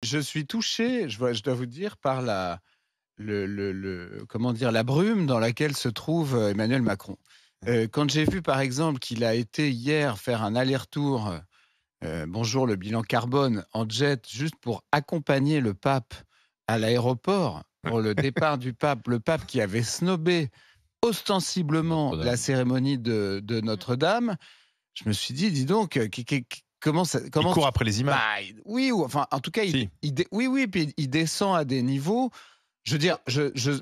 je suis touché, je dois vous dire, par comment dire, la brume dans laquelle se trouve Emmanuel Macron. Quand j'ai vu, par exemple, qu'il a été hier faire un aller-retour, bonjour le bilan carbone, en jet, juste pour accompagner le pape à l'aéroport pour le départ du pape, le pape qui avait snobé ostensiblement Notre-Dame. la cérémonie de Notre-Dame, je me suis dit, dis donc, comment ça, Il comment court après les images. oui, ou enfin, en tout cas, Si. oui, puis il descend à des niveaux. Je veux dire,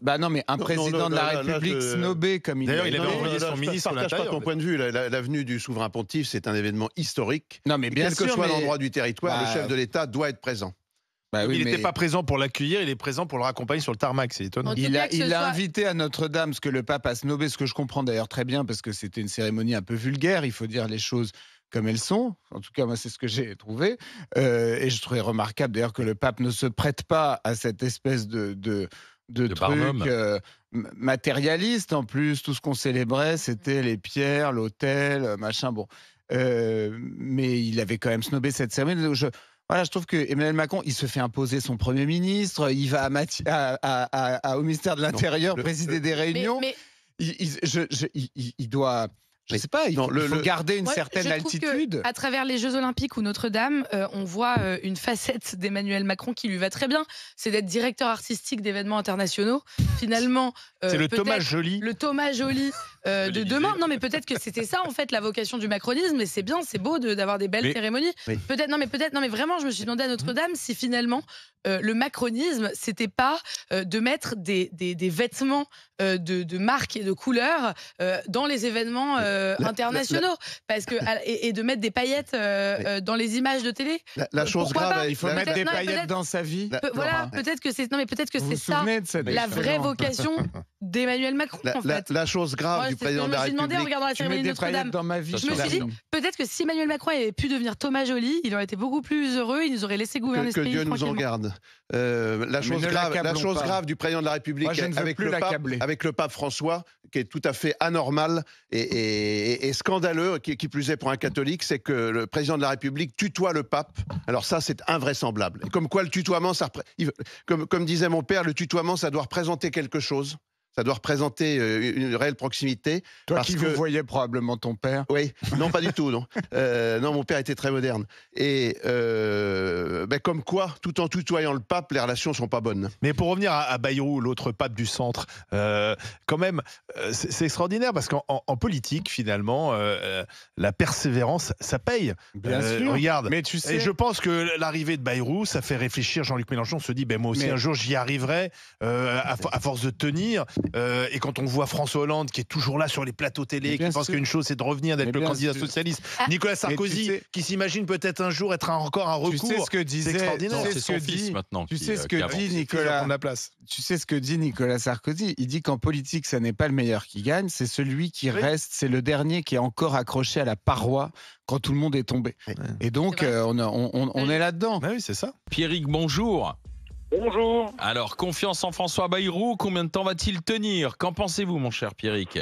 bah non, mais un président de la République snobé comme il D'ailleurs, l'a il avait été. envoyé son ministre Je de partage pas l'Intérieur. ton point de vue. La venue du souverain pontife, c'est un événement historique. Non, mais Et bien quel que sûr, soit mais- l'endroit du territoire, le Bah, chef de l'État doit être présent. Bah oui, Il n'était mais pas présent pour l'accueillir, il est présent pour le raccompagner sur le tarmac, c'est étonnant. En tout il cas, a, que ce il l'a soit- invité à Notre-Dame, ce que le pape a snobé, ce que je comprends d'ailleurs très bien, parce que c'était une cérémonie un peu vulgaire, il faut dire les choses comme elles sont. En tout cas, moi, c'est ce que j'ai trouvé. Et je trouvais remarquable d'ailleurs que le pape ne se prête pas à cette espèce de truc barnum. matérialiste. En plus, tout ce qu'on célébrait, c'était les pierres, l'autel, machin. Bon. Mais il avait quand même snobé cette cérémonie. Donc voilà, je trouve que Emmanuel Macron, il se fait imposer son Premier ministre, il va au ministère de l'Intérieur présider des réunions. Mais Il doit, je Mais sais pas, il non, faut garder une moi, certaine je trouve que, altitude. à travers les Jeux Olympiques ou Notre-Dame, on voit une facette d'Emmanuel Macron qui lui va très bien. C'est d'être directeur artistique d'événements internationaux. Finalement, C'est le peut-être Thomas Joly. le Thomas Joly de l'Élysée. demain. Non, mais peut-être que c'était ça en fait la vocation du macronisme. Et c'est bien, c'est beau d'avoir des belles Mais- cérémonies. Oui. Peut-être, non, mais vraiment, je me suis demandé à Notre-Dame si finalement le macronisme, c'était pas de mettre des vêtements de marque et de couleurs dans les événements internationaux, parce que et de mettre des paillettes dans les images de télé. La chose Pourquoi grave, pas Il faut la- mettre des non, mais paillettes peut-être- dans sa vie. Voilà, Laurent. peut-être que c'est Vous vous ça souvenez de cette la vraie excellente- vocation d'Emmanuel Macron en fait. la chose grave Moi, du c'est ce que président je de la me suis demandé en République. regardant la Tu mets cérémonie de des paillettes Notre-Dame. dans ma vie. Je me suis dit, peut-être que si Emmanuel Macron avait pu devenir Thomas Joly, il aurait été beaucoup plus heureux, il nous aurait laissé gouverner ce Que pays Dieu nous en tranquillement. garde. La chose ne l'accablons pas. grave du président de la République Moi, je ne veux avec plus l'accabler. avec le pape François, qui est tout à fait anormal et scandaleux, qui plus est pour un catholique, c'est que le président de la République tutoie le pape. Alors ça, c'est invraisemblable. Et comme quoi le tutoiement, comme disait mon père, le tutoiement, ça doit représenter quelque chose. Ça doit représenter une réelle proximité. Toi parce qui que- vous voyais probablement ton père. Oui, non, pas du tout, non. Non, mon père était très moderne. Et comme quoi, tout en tutoyant le pape, les relations sont pas bonnes. Mais pour revenir à Bayrou, l'autre pape du centre, quand même, c'est extraordinaire parce qu'en politique, finalement, la persévérance, ça paye. Bien sûr. Regarde. Mais tu sais, Et je pense que l'arrivée de Bayrou, ça fait réfléchir Jean-Luc Mélenchon. On se dit, moi aussi Mais- un jour j'y arriverai à force de tenir. Et quand on voit François Hollande qui est toujours là sur les plateaux Mais télé, bien qui pense sûr. qu'une chose c'est de revenir d'être Mais le bien candidat sûr. socialiste, Ah. Nicolas Sarkozy sais- qui s'imagine peut-être un jour être encore un recours. tu sais ce que C'est disait, extraordinaire. tu sais C'est ce que dit, maintenant. tu sais ce que dit prendre Nicolas. la place. Tu sais ce que dit Nicolas Sarkozy. Il dit qu'en politique, ça n'est pas le meilleur qui gagne, c'est celui qui Oui. reste, c'est le dernier qui est encore accroché à la paroi quand tout le monde est tombé. Oui. Et donc, C'est vrai. on est là-dedans. Oui, c'est ça. Pierrick, bonjour. Bonjour. Alors, confiance en François Bayrou, combien de temps va-t-il tenir? Qu'en pensez-vous, mon cher Pierrick?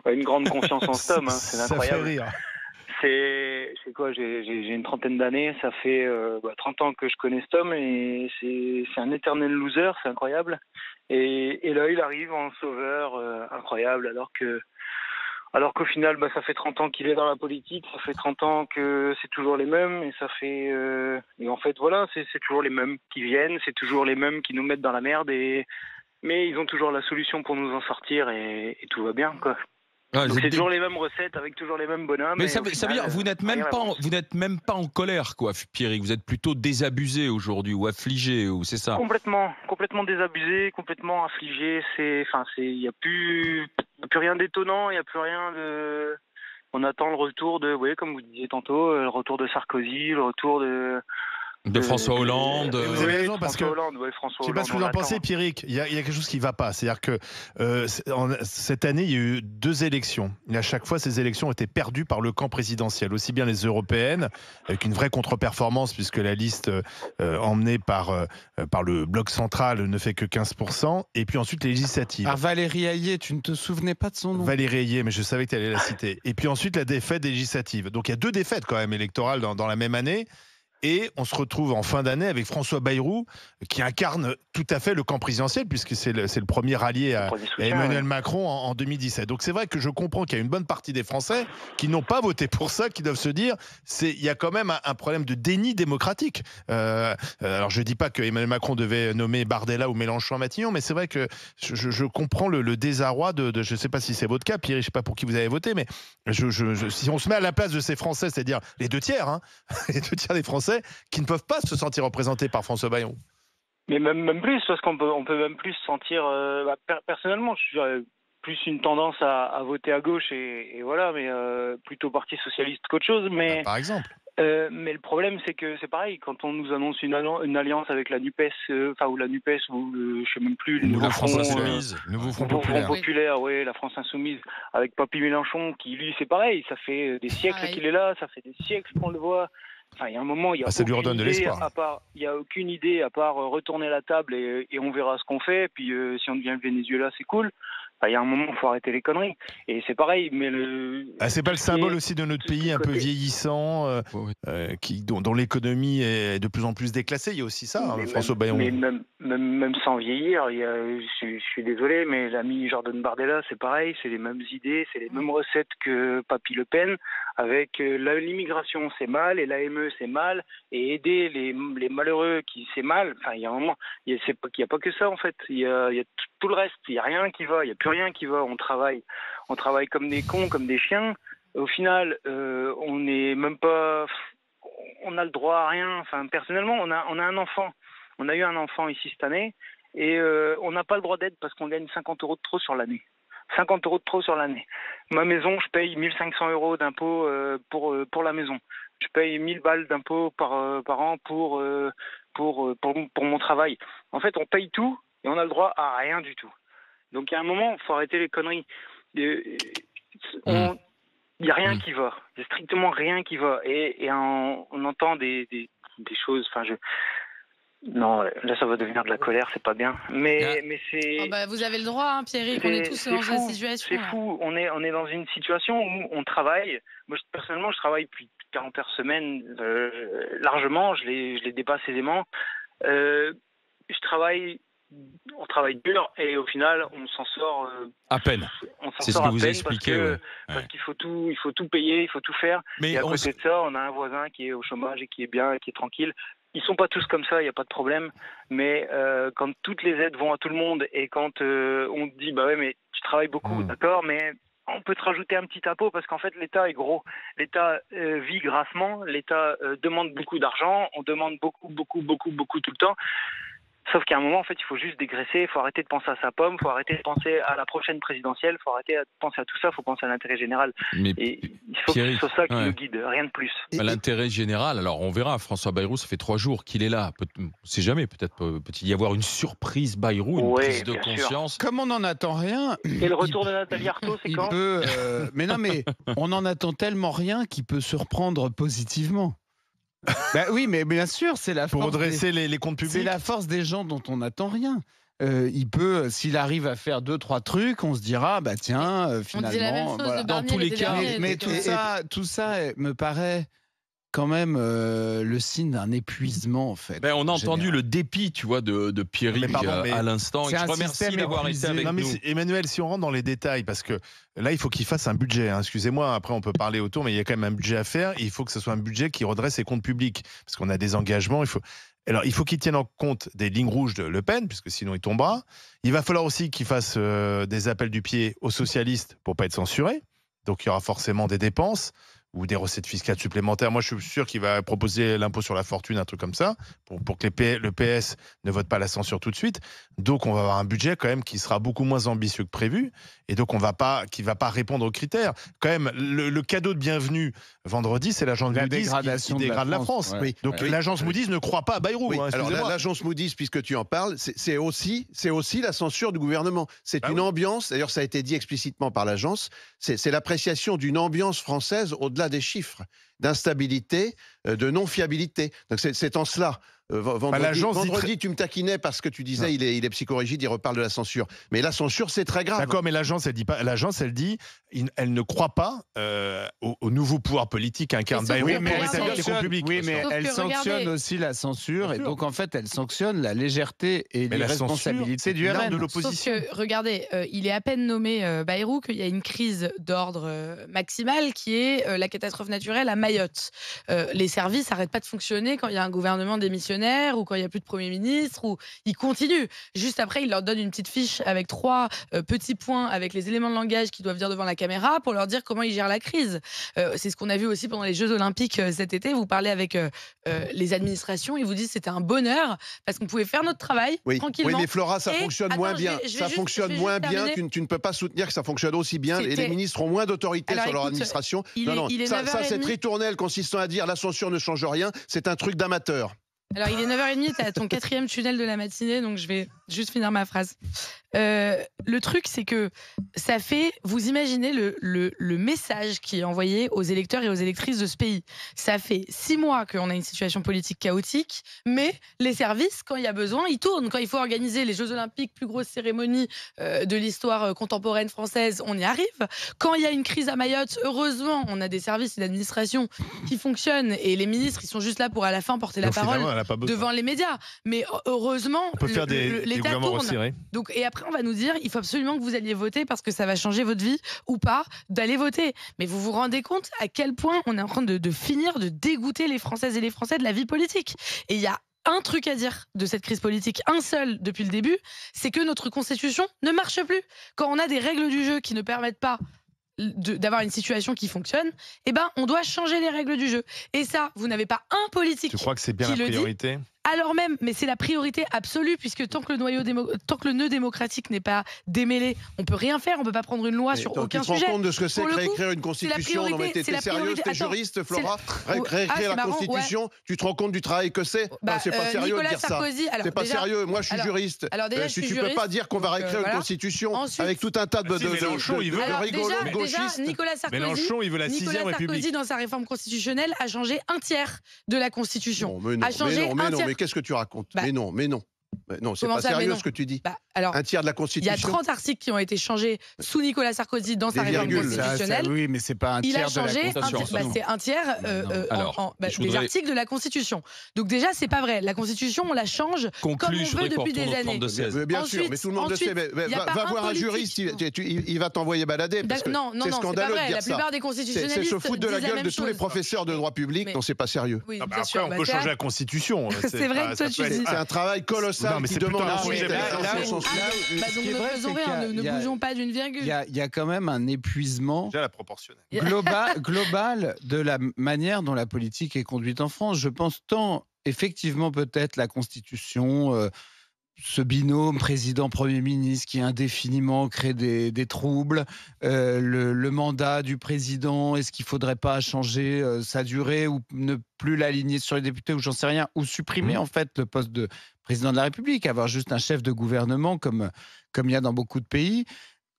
Ouais, une grande confiance en cet homme, hein, c'est Ça fait incroyable. rire. C'est quoi, j'ai une trentaine d'années, ça fait 30 ans que je connais cet homme et c'est un éternel loser, c'est incroyable. Et là, il arrive en sauveur incroyable alors qu'au final, ça fait 30 ans qu'il est dans la politique, ça fait 30 ans que c'est toujours les mêmes, et ça fait... et en fait, voilà, c'est toujours les mêmes qui viennent, c'est toujours les mêmes qui nous mettent dans la merde, mais ils ont toujours la solution pour nous en sortir, et tout va bien, quoi. Ah, Donc vous c'est êtes toujours les mêmes recettes, avec toujours les mêmes bonhommes. Mais et ça au veut final, dire vous n'êtes même rien pas, n'avance. vous n'êtes même pas en colère, quoi, Pierrick. Vous êtes plutôt désabusé aujourd'hui ou affligé, ou c'est ça? Complètement désabusé, complètement affligé. Il y a plus rien d'étonnant, il y a plus rien de. On attend le retour de, comme vous disiez tantôt, le retour de Sarkozy, le retour De François Hollande. Et vous avez raison, parce François que- Hollande, François Je sais pas Hollande, ce que vous on en pensez, l'attend. Pierrick. Il y a quelque chose qui ne va pas. C'est-à-dire que cette année, il y a eu 2 élections. Et à chaque fois, ces élections ont été perdues par le camp présidentiel. Aussi bien les européennes, avec une vraie contre-performance, puisque la liste emmenée par le bloc central ne fait que 15%. Et puis ensuite, les législatives. Alors Valérie Hayé, tu ne te souvenais pas de son nom? Valérie Ayé, mais je savais que tu allais la citer. Et puis ensuite, la défaite des législatives. Donc il y a 2 défaites quand même électorales dans la même année. Et on se retrouve en fin d'année avec François Bayrou, qui incarne tout à fait le camp présidentiel, puisque c'est le premier allié à Emmanuel Macron en 2017. Donc c'est vrai que je comprends qu'il y a une bonne partie des Français qui n'ont pas voté pour ça, qui doivent se dire, il y a quand même un problème de déni démocratique. Alors je ne dis pas que Emmanuel Macron devait nommer Bardella ou Mélenchon à Matignon, mais c'est vrai que je comprends le désarroi je ne sais pas si c'est votre cas, Pierre, je ne sais pas pour qui vous avez voté, mais si on se met à la place de ces Français, c'est-à-dire les 2 tiers, hein, les 2 tiers des Français, qui ne peuvent pas se sentir représentés par François Bayrou. Mais même plus, parce qu'on peut même plus se sentir... personnellement, je suis plus une tendance à voter à gauche, et voilà, mais plutôt Parti Socialiste qu'autre chose. Mais, par exemple. Mais le problème, c'est que c'est pareil, quand on nous annonce une alliance avec la NUPES, ou la NUPES, ou je sais même plus... Le Nouveau France Front Insoumise. Le Nouveau Front populaire, oui, la France Insoumise, avec Papy Mélenchon, qui lui, c'est pareil, ça fait des siècles qu'il est là, ça fait des siècles qu'on le voit. Enfin, il y a un moment, il y a ça lui redonne de l'espoir. Il n'y a aucune idée à part retourner la table et on verra ce qu'on fait. Puis si on devient le Venezuela, c'est cool. Enfin, il y a un moment, il faut arrêter les conneries. Et c'est pareil, mais c'est pas le symbole aussi de notre pays un peu vieillissant, dont l'économie est de plus en plus déclassée. Il y a aussi ça, François Bayrou. Mais même sans vieillir, je suis désolé, mais l'ami Jordan Bardella, c'est pareil, c'est les mêmes idées, c'est les mêmes recettes que Papy Le Pen, avec l'immigration, c'est mal, et l'AME, c'est mal, et aider les malheureux, c'est mal. Enfin, il y a un moment, il n'y a pas que ça, en fait. Il y a tout le reste, il n'y a rien qui va, il n'y a plus rien qui va. On travaille comme des cons, comme des chiens. Au final, on n'est même pas... On a le droit à rien. Enfin, personnellement, on a un enfant. On a eu un enfant ici cette année, et on n'a pas le droit d'aide parce qu'on gagne 50 € de trop sur l'année. 50 € de trop sur l'année. Ma maison, je paye 1 500 € d'impôts pour la maison. Je paye 1 000 balles d'impôts par an pour mon travail. En fait, on paye tout et on a le droit à rien du tout. Donc, il y a un moment, il faut arrêter les conneries. Il n'y a rien qui va. Il n'y a strictement rien qui va. Et on entend des choses... Enfin, non, là, ça va devenir de la colère, c'est pas bien. Mais c'est... vous avez le droit, hein, Pierre, on est tous dans cette situation. C'est fou. On est dans une situation où on travaille. Moi, personnellement, je travaille depuis 40 heures semaine largement. Je les dépasse aisément. On travaille dur et au final, on s'en sort à peine. C'est ce que vous expliquez. Parce qu'il faut tout payer, il faut tout faire. Et à côté de ça, on a un voisin qui est au chômage et qui est bien, qui est tranquille. Ils sont pas tous comme ça, il n'y a pas de problème. Mais quand toutes les aides vont à tout le monde et quand on te dit bah ouais mais tu travailles beaucoup, d'accord, mais on peut te rajouter un petit impôt parce qu'en fait l'État est gros. L'État vit grassement, l'État demande beaucoup d'argent, on demande beaucoup tout le temps. Sauf qu'à un moment, en fait, il faut juste dégraisser, il faut arrêter de penser à sa pomme, il faut arrêter de penser à la prochaine présidentielle, il faut arrêter de penser à tout ça, il faut penser à l'intérêt général. Et il faut que ce soit ça qui nous guide, rien de plus. L'intérêt général, alors on verra, François Bayrou, ça fait 3 jours qu'il est là. On ne sait jamais, peut-être peut-il y avoir une surprise Bayrou, une prise de conscience. Comme on n'en attend rien... Et le retour de Nathalie Arthaud, c'est quand mais non, mais on en attend tellement rien qu'il peut surprendre positivement. Oui, mais bien sûr, c'est la force. Pour redresser les comptes publics. C'est la force des gens dont on n'attend rien. Il peut, s'il arrive à faire 2-3 trucs, on se dira, bah tiens, finalement. On dit la même chose de Barnier, dans tous les cas. Mais tout ça me paraît quand même le signe d'un épuisement, en fait. On a entendu le dépit, tu vois, de Pierrick à l'instant. Et je remercie d'avoir été avec nous. Emmanuel, si on rentre dans les détails, parce que là, il faut qu'il fasse un budget. Excusez-moi, après, on peut parler autour, mais il y a quand même un budget à faire. Et il faut que ce soit un budget qui redresse ses comptes publics. Parce qu'on a des engagements. Alors, il faut qu'il tienne en compte des lignes rouges de Le Pen, puisque sinon il tombera. Il va falloir aussi qu'il fasse des appels du pied aux socialistes pour ne pas être censuré. Donc, il y aura forcément des dépenses ou des recettes fiscales supplémentaires. Moi, je suis sûr qu'il va proposer l'impôt sur la fortune, un truc comme ça, pour que le PS ne vote pas la censure tout de suite. Donc, on va avoir un budget quand même qui sera beaucoup moins ambitieux que prévu, et donc qui va pas répondre aux critères. Quand même, le cadeau de bienvenue vendredi, c'est l'agence Moody's qui dégrade la France. Oui. Donc, l'agence Moody's ne croit pas à Bayrou. Oui. Alors, l'agence Moody's, puisque tu en parles, c'est aussi la censure du gouvernement. C'est une ambiance, d'ailleurs, ça a été dit explicitement par l'agence, c'est l'appréciation d'une ambiance française au-delà des chiffres, d'instabilité, de non-fiabilité. Donc c'est en cela vendredi, tu me taquinais parce que tu disais il est psychorigide, il reparle de la censure. Mais la censure, c'est très grave. D'accord, mais l'agence, elle dit pas. L'agence, elle dit, elle ne croit pas au nouveau pouvoir politique incarne Bayrou pour rétablir les comptes publics. Oui, mais elle sanctionne aussi la censure, et donc en fait, elle sanctionne la légèreté et l'irresponsabilité du RN. De l'opposition. Sauf que, regardez, il est à peine nommé Bayrou qu'il y a une crise d'ordre maximal qui est la catastrophe naturelle à Mayotte. Les services n'arrêtent pas de fonctionner quand il y a un gouvernement démissionnaire ou quand il n'y a plus de Premier ministre, ou ils continuent. Juste après, il leur donne une petite fiche avec 3 petits points avec les éléments de langage qu'ils doivent dire devant la caméra pour leur dire comment ils gèrent la crise. C'est ce qu'on a vu aussi pendant les Jeux Olympiques cet été. Vous parlez avec les administrations, ils vous disent que c'était un bonheur parce qu'on pouvait faire notre travail tranquillement. Oui, mais Flora, ça fonctionne moins bien. Ça fonctionne moins bien. Tu ne peux pas soutenir que ça fonctionne aussi bien. Et les ministres ont moins d'autorité sur leur administration. Ça, cette ritournelle consistant à dire la censure ne change rien, c'est un truc d'amateur. Alors, il est 9h30, t'as ton 4e tunnel de la matinée, donc je vais juste finir ma phrase. Le truc, c'est que ça fait... Vous imaginez le message qui est envoyé aux électeurs et aux électrices de ce pays. Ça fait 6 mois qu'on a une situation politique chaotique, mais les services, quand il y a besoin, ils tournent. Quand il faut organiser les Jeux Olympiques, plus grosse cérémonie de l'histoire contemporaine française, on y arrive. Quand il y a une crise à Mayotte, heureusement, on a des services et d'administration qui fonctionnent, et les ministres, ils sont juste là pour à la fin porter la parole devant les médias. Mais heureusement, on peut faire des gouvernements resserrés. Donc, et après, on va nous dire, il faut absolument que vous alliez voter parce que ça va changer votre vie ou pas d'aller voter. Mais vous vous rendez compte à quel point on est en train de finir de dégoûter les Françaises et les Français de la vie politique. Et il y a un truc à dire de cette crise politique, un seul depuis le début, c'est que notre Constitution ne marche plus. Quand on a des règles du jeu qui ne permettent pas d'avoir une situation qui fonctionne, eh ben, on doit changer les règles du jeu. Et ça, vous n'avez pas un politique qui le dit. Tu crois que c'est bien la priorité ? Alors même, mais c'est la priorité absolue, puisque tant que le nœud démocratique n'est pas démêlé, on peut rien faire, on peut pas prendre une loi sur aucun sujet. Tu te rends compte de ce que c'est réécrire une constitution? Non mais t'es sérieuse, t'es juriste, Flora? Réécrire la constitution, tu te rends compte du travail que c'est? C'est pas sérieux de dire ça. C'est pas sérieux. Moi, je suis juriste. Tu peux pas dire qu'on va réécrire une constitution avec tout un tas de gauchistes. Nicolas Sarkozy, il veut la 6e République. dans sa réforme constitutionnelle, a changé un tiers de la Constitution. A changé un tiers. Mais qu'est-ce que tu racontes? Mais non. Non, c'est pas sérieux ce que tu dis. Alors, un tiers de la Constitution. Il y a 30 articles qui ont été changés sous Nicolas Sarkozy dans sa réforme constitutionnelle. Oui, mais c'est pas un tiers de la Constitution. C'est un tiers des articles de la Constitution. Donc déjà, c'est pas vrai. La Constitution, on la change comme on veut depuis des années. Bien sûr, mais tout le monde le sait. Va voir un juriste, il va t'envoyer balader. Non, c'est scandaleux de dire ça. La plupart des constitutionnalistes c'est se foutre de la gueule de tous les professeurs de droit public. Non, c'est pas sérieux. Après, on peut changer la Constitution. C'est vrai que toi, tu dis. C'est un travail colossal. Non, mais c'est plutôt un projet. Ne bougeons pas d'une virgule. Il y a quand même un épuisement déjà la proportionnelle global de la manière dont la politique est conduite en France. Je pense tant, effectivement, peut-être la Constitution, ce binôme président-premier ministre qui indéfiniment crée des troubles, le mandat du président, est-ce qu'il ne faudrait pas changer sa durée ou ne plus l'aligner sur les députés ou j'en sais rien, ou supprimer en fait le poste de président de la République, avoir juste un chef de gouvernement comme il y a dans beaucoup de pays.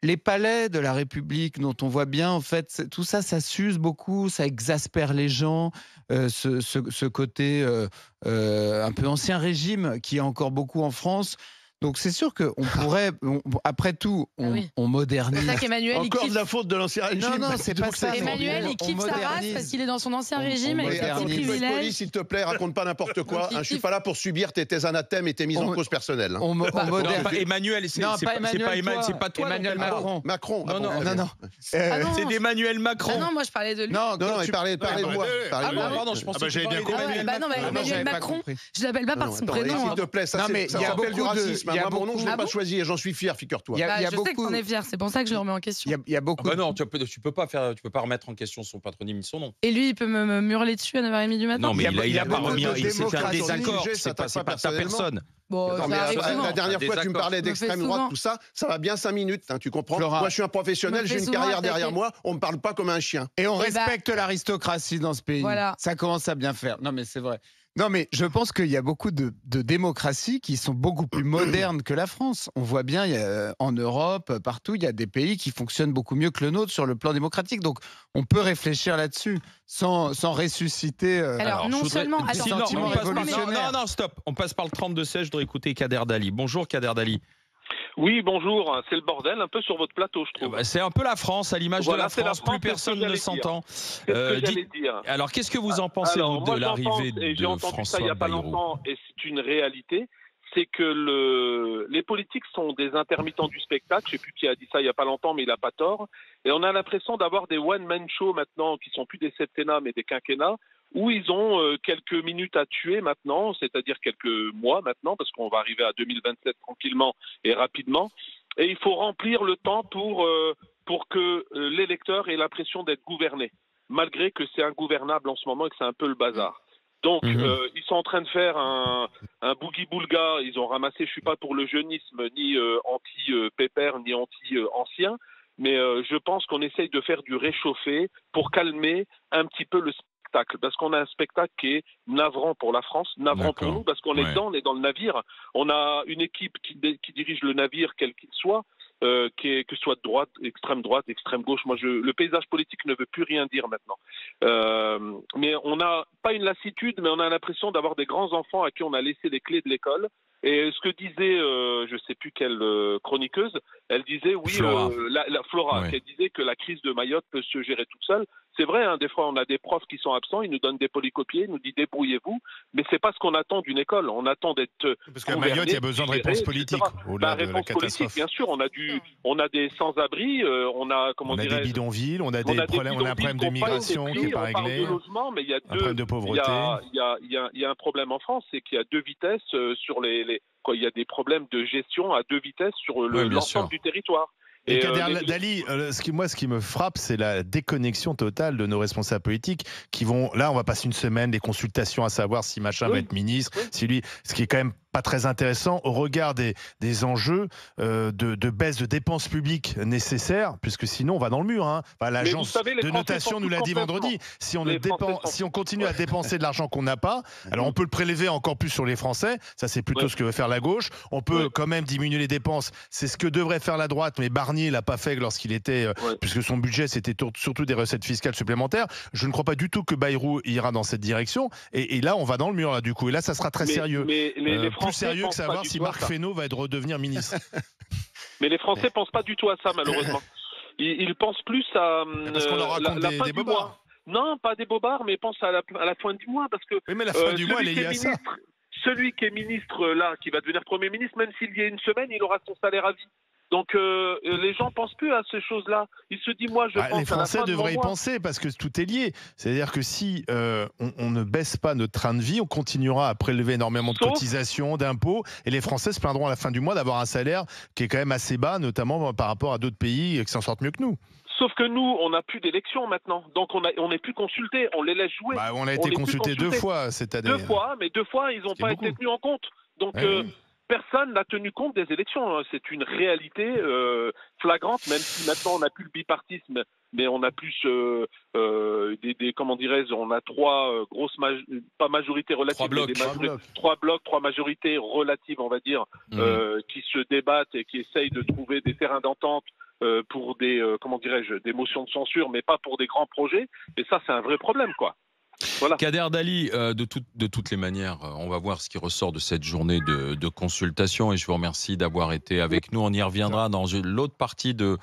Les palais de la République, dont on voit bien, en fait, tout ça, ça s'use beaucoup, ça exaspère les gens, ce côté un peu ancien régime qui est encore beaucoup en France. Donc c'est sûr qu'on pourrait, après tout, on modernise. C'est ça qu'Emmanuel encore de la faute de l'ancien régime. Non, c'est pas ça. Emmanuel, il quitte sa race parce qu'il est dans son ancien régime avec ses petits privilèges. S'il te plaît, raconte pas n'importe quoi. Je suis pas là pour subir tes anathèmes et tes mises en cause personnelles. Emmanuel, c'est pas toi. Emmanuel Macron. Non. C'est d'Emmanuel Macron. Non, moi je parlais de lui. Non, il parlait de moi. Pardon, je pensais que j'avais bien compris. Non, mais Emmanuel Macron, je l'appelle pas par son prénom. S'il te plaît, ça s'appelle du racisme. Moi, mon nom, je l'ai pas choisi et j'en suis fier, figure-toi. Je sais qu'on est fier, c'est pour ça que je le remets en question. Il y a beaucoup. Non, tu peux pas remettre en question son patronyme ni son nom. Et lui, il peut me hurler dessus à 9h30 du matin. Non, mais il a pas remis. C'est un désaccord. C'est pas ta personne. La dernière fois, tu me parlais d'extrême droite, tout ça, ça va bien 5 minutes, tu comprends? Moi, je suis un professionnel, j'ai une carrière derrière moi, on me parle pas comme un chien. Et on respecte l'aristocratie dans ce pays. Voilà. Ça commence à bien faire. Non, mais c'est vrai. Non, mais je pense qu'il y a beaucoup de démocraties qui sont beaucoup plus modernes que la France. On voit bien, en Europe, partout, il y a des pays qui fonctionnent beaucoup mieux que le nôtre sur le plan démocratique. Donc, on peut réfléchir là-dessus sans ressusciter Alors, non seulement... des Attends, sentiments révolutionnaires. Non, stop. On passe par le 32-16. Je dois écouter Kader Dali. Bonjour, Kader Dali. Oui, bonjour. C'est le bordel un peu sur votre plateau, je trouve. C'est un peu la France, à l'image de la France. Plus personne ne s'entend. C'est ce que j'allais dire. Alors, qu'est-ce que vous en pensez de l'arrivée de François Bayrou ? J'ai entendu ça il n'y a pas longtemps, et c'est une réalité. C'est que les politiques sont des intermittents du spectacle. Je ne sais plus qui a dit ça il n'y a pas longtemps, mais il n'a pas tort. Et on a l'impression d'avoir des one-man shows maintenant, qui ne sont plus des septennats, mais des quinquennats, où ils ont quelques minutes à tuer maintenant, c'est-à-dire quelques mois maintenant, parce qu'on va arriver à 2027 tranquillement et rapidement. Et il faut remplir le temps pour que l'électeur ait l'impression d'être gouverné, malgré que c'est ingouvernable en ce moment et que c'est un peu le bazar. Donc, ils sont en train de faire un boogie-boulga. Ils ont ramassé, je ne suis pas pour le jeunisme, ni anti-pépère, ni anti-ancien, mais je pense qu'on essaye de faire du réchauffé pour calmer un petit peu le spectacle. Parce qu'on a un spectacle qui est navrant pour la France, navrant pour nous, parce qu'on est dedans, on est dans le navire. On a une équipe qui dirige le navire, quel qu'il soit, que ce soit de droite, extrême gauche. Moi, le paysage politique ne veut plus rien dire maintenant. Mais on n'a pas une lassitude, mais on a l'impression d'avoir des grands enfants à qui on a laissé les clés de l'école. Et ce que disait, je ne sais plus quelle chroniqueuse, elle disait, oui, Flora, elle disait que la crise de Mayotte peut se gérer toute seule. C'est vrai, des fois, on a des profs qui sont absents, ils nous donnent des polycopiés, ils nous disent débrouillez-vous, mais c'est pas ce qu'on attend d'une école. On attend d'être parce qu'à Mayotte, il y a besoin de réponses politiques. Réponse politique, bien sûr. On a des sans-abri, on a des bidonvilles, on a un problème de migration qui n'est pas réglé. On parle de logement, mais il y a un problème de pauvreté. Il y a un problème en France, c'est qu'il y a deux vitesses sur il y a des problèmes de gestion à deux vitesses sur l'ensemble du territoire. Et Kader Dali, ce qui me frappe, c'est la déconnexion totale de nos responsables politiques qui vont, là, on va passer une semaine, des consultations à savoir si machin va être ministre, si lui, ce qui est quand même pas très intéressant au regard des enjeux de baisse de dépenses publiques nécessaires, puisque sinon on va dans le mur. Enfin, l'agence de notation nous l'a dit vendredi. Si on continue à dépenser de l'argent qu'on n'a pas, alors on peut le prélever encore plus sur les Français. Ça, c'est plutôt ce que veut faire la gauche. On peut quand même diminuer les dépenses. C'est ce que devrait faire la droite, mais Barnier l'a pas fait lorsqu'il était, puisque son budget c'était surtout des recettes fiscales supplémentaires. Je ne crois pas du tout que Bayrou ira dans cette direction. Et là, on va dans le mur là du coup. Et là, ça sera très sérieux. Plus sérieux que savoir si Marc Fesneau va redevenir ministre. Mais les Français pensent pas du tout à ça, malheureusement. Ils pensent plus à parce qu'on leur raconte la fin des du mois. Non, pas des bobards, mais pensent à la fin du mois, parce que oui, mais la fin du mois, elle est liée à ça. Celui qui est ministre là, qui va devenir Premier ministre, même s'il y a une semaine, il aura son salaire à vie. Donc les gens pensent plus à ces choses-là. Ils se disent moi je pense. Les Français devraient y penser parce que tout est lié. C'est-à-dire que si on ne baisse pas notre train de vie, on continuera à prélever énormément de cotisations, d'impôts, et les Français se plaindront à la fin du mois d'avoir un salaire qui est quand même assez bas, notamment par rapport à d'autres pays qui s'en sortent mieux que nous. Sauf que nous, on n'a plus d'élections maintenant, donc on n'est plus consultés, on les laisse jouer. On a été consultés 2 fois cette année. 2 fois, mais 2 fois ils n'ont pas été tenus en compte. Donc personne n'a tenu compte des élections. C'est une réalité flagrante, même si maintenant on n'a plus le bipartisme, mais on a plus comment dirais-je, on a 3 grosses pas majorités relatives, 3 blocs, 3 majorités relatives, on va dire, qui se débattent et qui essayent de trouver des terrains d'entente pour des des motions de censure, mais pas pour des grands projets. Et ça, c'est un vrai problème, quoi. Voilà. Kader Dali, de toutes les manières, on va voir ce qui ressort de cette journée de consultation, et je vous remercie d'avoir été avec nous. On y reviendra dans l'autre partie des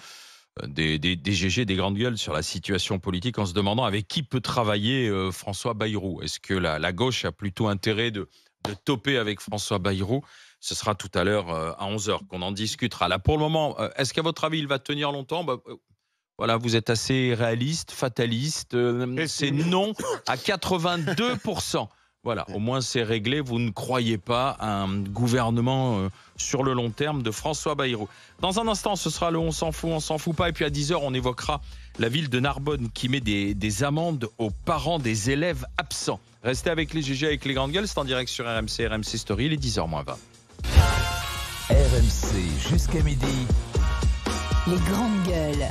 GG, des grandes gueules, sur la situation politique, en se demandant avec qui peut travailler François Bayrou. Est-ce que la gauche a plutôt intérêt de toper avec François Bayrou? Ce sera tout à l'heure à 11h qu'on en discutera. Là, pour le moment, est-ce qu'à votre avis, il va tenir longtemps? Voilà, vous êtes assez réaliste, fataliste. C'est non à 82%. Voilà, au moins c'est réglé. Vous ne croyez pas à un gouvernement sur le long terme de François Bayrou. Dans un instant, ce sera le on s'en fout pas. Et puis à 10h, on évoquera la ville de Narbonne qui met des amendes aux parents des élèves absents. Restez avec les GG, avec les grandes gueules. C'est en direct sur RMC Story. Il est 10h-20. RMC jusqu'à midi. Les grandes gueules.